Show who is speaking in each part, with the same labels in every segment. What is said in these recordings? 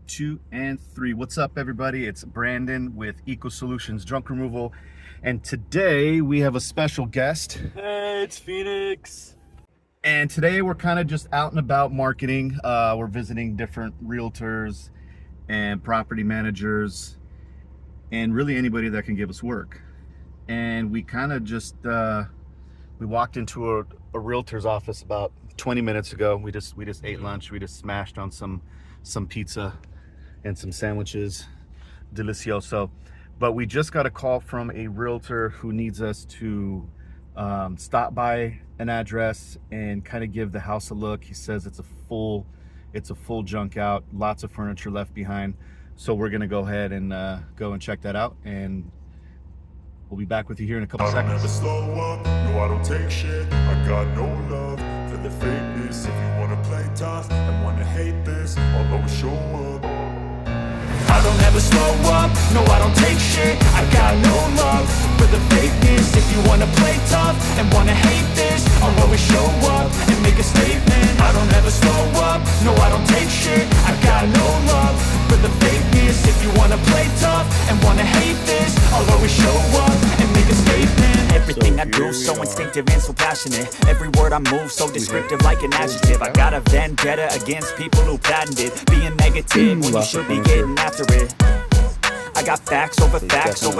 Speaker 1: 2, and 3. What's up, everybody? It's Brandon with Eco Solutions Junk Removal, and today we have a special guest.
Speaker 2: Hey, it's Phoenix.
Speaker 1: And today we're kind of just out and about marketing. We're visiting different realtors and property managers and really anybody that can give us work. And we kind of just we walked into a realtor's office about 20 minutes ago. We just ate lunch. We just smashed on some pizza and some sandwiches, delicioso. But we just got a call from a realtor who needs us to stop by an address and kind of give the house a look. He says it's a full junk out, lots of furniture left behind. So we're gonna go ahead and go and check that out, and we'll be back with you here in a couple seconds.
Speaker 3: I don't ever slow up, no I don't take shit. I got no love for the fakeness. If you wanna play tough and wanna hate this, I'll always show up. I don't ever slow up, no I don't take shit. I got no love for the fakeness. If you wanna play tough and wanna hate this, I'll always show up and make a statement. I don't ever slow up, no I don't take shit. I got no love for the fakeness. If you wanna play tough and wanna hate this, I'll always show up and make a statement.
Speaker 4: Everything I do so instinctive and so passionate. Every word I move so descriptive like an adjective. I got a vendetta against people who patented being negative when you should be getting after it. I got facts over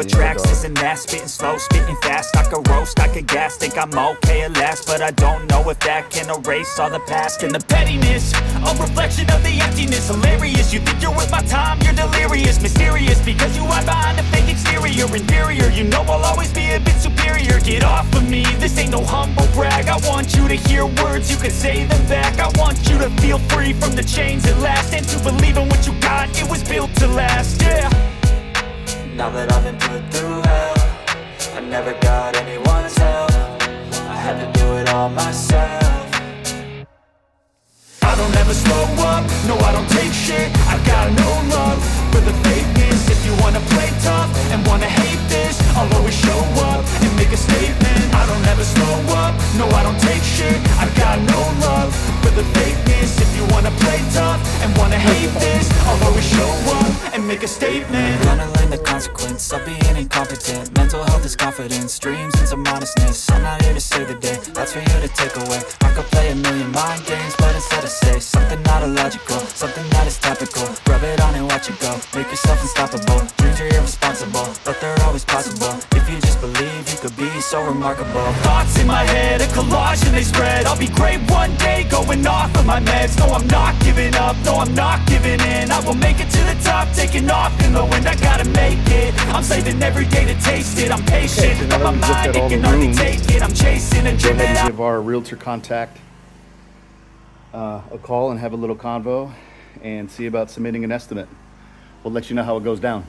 Speaker 4: tracks. Isn't that spitting slow, spitting fast? I could roast, I could gas, think I'm okay at last, but I don't know if that can erase all the past and the pettiness. A reflection of the emptiness, hilarious. You think you're worth my time, you're delirious, mysterious, because you hide behind a fake exterior. Inferior, you know I'll always be a bit superior. Get off of me, this ain't no humble brag. I want you to hear words, you can say them back. I want you to feel free from the chains at last, and to believe in what you got, it was built to last, yeah. Now that I've been put through hell, I never got anyone's help. I had to do it all myself.
Speaker 3: I don't ever slow up, no I don't take shit. I got no love for the fakeness. If you wanna play tough and wanna hate this, I'll always show up and make a statement. I don't ever slow up, no I don't take shit. I got no love for the fakeness. If you wanna play tough and wanna hate this, I'll always show up and make a statement.
Speaker 4: Gonna learn the consequence of being incompetent. Mental health is confidence, dreams and some honestness. I'm not here to save the day, that's for you to take away. I could play a million mind games, but instead I say something not illogical, something that is topical. Rub it on and watch it go, make yourself unstoppable. Dreams are irresponsible, but they're always possible. If you just believe, you could be so remarkable.
Speaker 3: Thoughts in my head, a collage and they spread. I'll be great one day, going off of my meds. No, I'm not giving up, no, I'm not giving in. I will make it to the top, taking off in the wind. I gotta make it, I'm saving every day to taste it. I'm patient, but my mind, it can hardly take it. I'm chasing a dream that I
Speaker 1: Give our realtor contact a call and have a little convo and see about submitting an estimate. We'll let you know how it goes down.